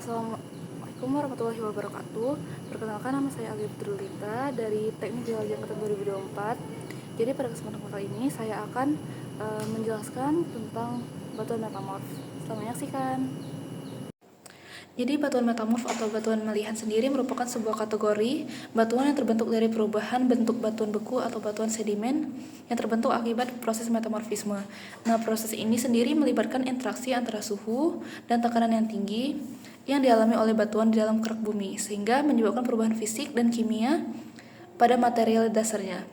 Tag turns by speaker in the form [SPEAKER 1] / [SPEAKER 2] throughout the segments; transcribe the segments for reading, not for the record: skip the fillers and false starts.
[SPEAKER 1] Assalamualaikum warahmatullahi wabarakatuh. Perkenalkan, nama saya Ali Fitrulita dari Teknik Geologi Angkatan 2024. Jadi pada kesempatan kali ini saya akan menjelaskan tentang batuan metamorf. Selamat menyaksikan. Jadi batuan metamorf atau batuan melihan sendiri merupakan sebuah kategori batuan yang terbentuk dari perubahan bentuk batuan beku atau batuan sedimen yang terbentuk akibat proses metamorfisme. Nah, proses ini sendiri melibatkan interaksi antara suhu dan tekanan yang tinggi yang dialami oleh batuan di dalam kerak bumi, sehingga menyebabkan perubahan fisik dan kimia pada material dasarnya.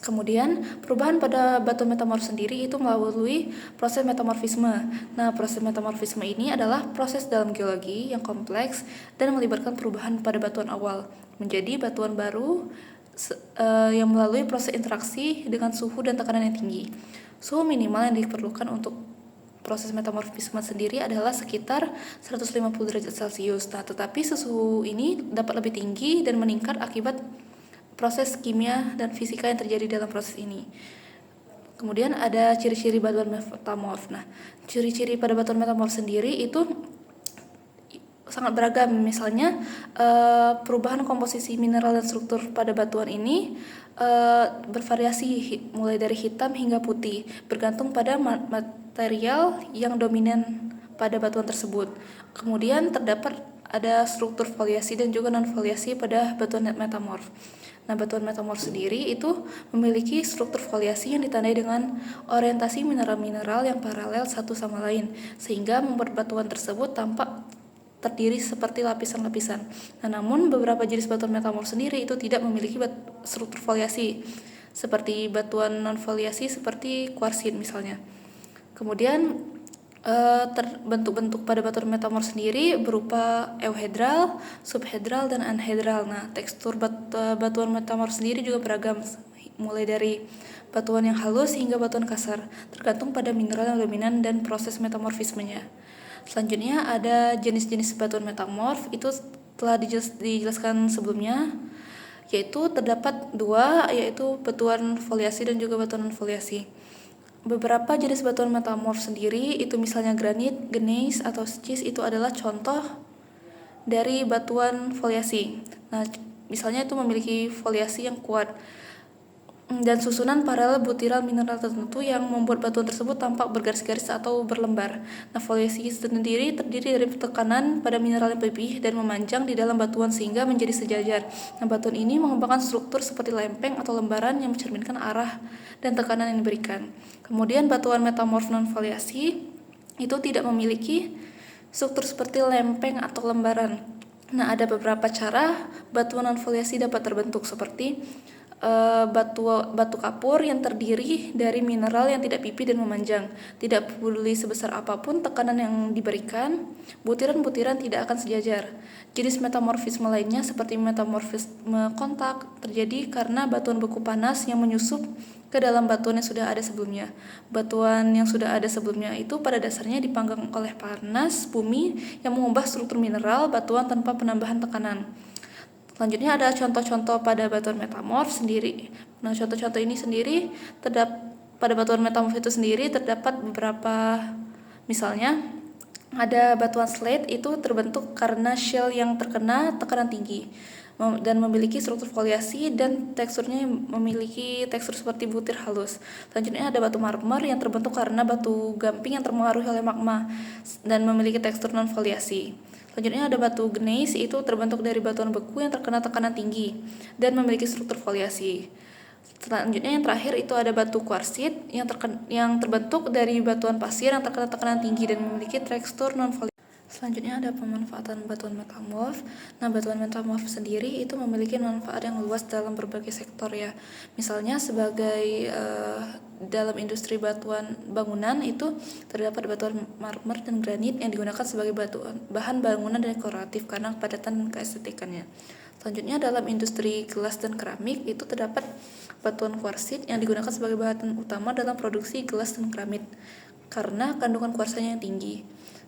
[SPEAKER 1] Kemudian, perubahan pada batuan metamorf sendiri itu melalui proses metamorfisme. Nah, proses metamorfisme ini adalah proses dalam geologi yang kompleks dan melibatkan perubahan pada batuan awal menjadi batuan baru yang melalui proses interaksi dengan suhu dan tekanan yang tinggi. Suhu minimal yang diperlukan untuk proses metamorfisme sendiri adalah sekitar 150 derajat Celcius. Nah, tetapi suhu ini dapat lebih tinggi dan meningkat akibat proses kimia dan fisika yang terjadi dalam proses ini. Kemudian ada ciri-ciri batuan metamorf. Nah, ciri-ciri pada batuan metamorf sendiri itu sangat beragam. Misalnya perubahan komposisi mineral dan struktur pada batuan ini bervariasi mulai dari hitam hingga putih, bergantung pada material yang dominan pada batuan tersebut. Kemudian terdapat ada struktur foliasi dan juga non-foliasi pada batuan metamorf. Nah, batuan metamorf sendiri itu memiliki struktur foliasi yang ditandai dengan orientasi mineral-mineral yang paralel satu sama lain, sehingga membuat batuan tersebut tampak terdiri seperti lapisan-lapisan. Nah, namun beberapa jenis batuan metamorf sendiri itu tidak memiliki struktur foliasi, seperti batuan non-foliasi seperti kuarsit misalnya. Kemudian bentuk-bentuk pada batuan metamorf sendiri berupa euhedral, subhedral, dan anhedral. Nah, tekstur batuan metamorf sendiri juga beragam, mulai dari batuan yang halus hingga batuan kasar, tergantung pada mineral yang dominan dan proses metamorfismenya. Selanjutnya ada jenis-jenis batuan metamorf, itu telah dijelaskan sebelumnya, yaitu terdapat dua, yaitu batuan foliasi dan juga batuan non-foliasi. Beberapa jenis batuan metamorf sendiri itu misalnya granit, gneiss, atau schist itu adalah contoh dari batuan foliasi. Nah, misalnya itu memiliki foliasi yang kuat dan susunan paralel butiran mineral tertentu yang membuat batuan tersebut tampak bergaris-garis atau berlembar. Nah, foliasi sendiri terdiri dari tekanan pada mineral yang pipih dan memanjang di dalam batuan sehingga menjadi sejajar. Nah, batuan ini mengembangkan struktur seperti lempeng atau lembaran yang mencerminkan arah dan tekanan yang diberikan. Kemudian batuan metamorf non-foliasi itu tidak memiliki struktur seperti lempeng atau lembaran. Nah, ada beberapa cara batuan non-foliasi dapat terbentuk, seperti batu kapur yang terdiri dari mineral yang tidak pipih dan memanjang. Tidak peduli sebesar apapun tekanan yang diberikan, butiran-butiran tidak akan sejajar. Jenis metamorfisme lainnya seperti metamorfisme kontak terjadi karena batuan beku panas yang menyusup ke dalam batuan yang sudah ada sebelumnya. Batuan yang sudah ada sebelumnya itu pada dasarnya dipanggang oleh panas bumi yang mengubah struktur mineral batuan tanpa penambahan tekanan. Selanjutnya ada contoh-contoh pada batuan metamorf sendiri. Nah, contoh-contoh ini sendiri pada batuan metamorf itu sendiri terdapat beberapa, misalnya ada batuan slate itu terbentuk karena shell yang terkena tekanan tinggi dan memiliki struktur foliasi dan teksturnya memiliki tekstur seperti butir halus. Selanjutnya ada batu marmer yang terbentuk karena batu gamping yang terpengaruhi oleh magma dan memiliki tekstur non foliasi. Selanjutnya ada batu gneiss, itu terbentuk dari batuan beku yang terkena tekanan tinggi dan memiliki struktur foliasi. Selanjutnya yang terakhir itu ada batu kuarsit yang terbentuk dari batuan pasir yang terkena tekanan tinggi dan memiliki tekstur non foliasi. Selanjutnya ada pemanfaatan batuan metamorf. Nah, batuan metamorf sendiri itu memiliki manfaat yang luas dalam berbagai sektor ya. Misalnya sebagai dalam industri batuan bangunan itu terdapat batuan marmer dan granit yang digunakan sebagai bahan bangunan dekoratif karena kepadatan dan keestetikannya. Selanjutnya dalam industri gelas dan keramik itu terdapat batuan kuarsit yang digunakan sebagai bahan utama dalam produksi gelas dan keramik karena kandungan kuarsanya yang tinggi.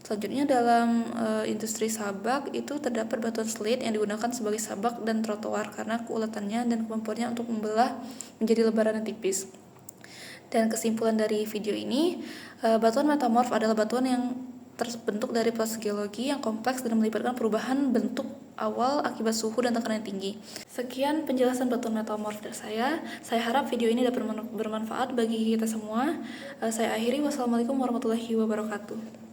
[SPEAKER 1] Selanjutnya dalam industri sabak itu terdapat batuan slate yang digunakan sebagai sabak dan trotoar karena keuletannya dan kemampuannya untuk membelah menjadi lebaran yang tipis. Dan kesimpulan dari video ini, batuan metamorf adalah batuan yang terbentuk dari proses geologi yang kompleks dan melibatkan perubahan bentuk awal akibat suhu dan tekanan yang tinggi. Sekian penjelasan batuan metamorf dari saya. Saya harap video ini dapat bermanfaat bagi kita semua. Saya akhiri. Wassalamualaikum warahmatullahi wabarakatuh.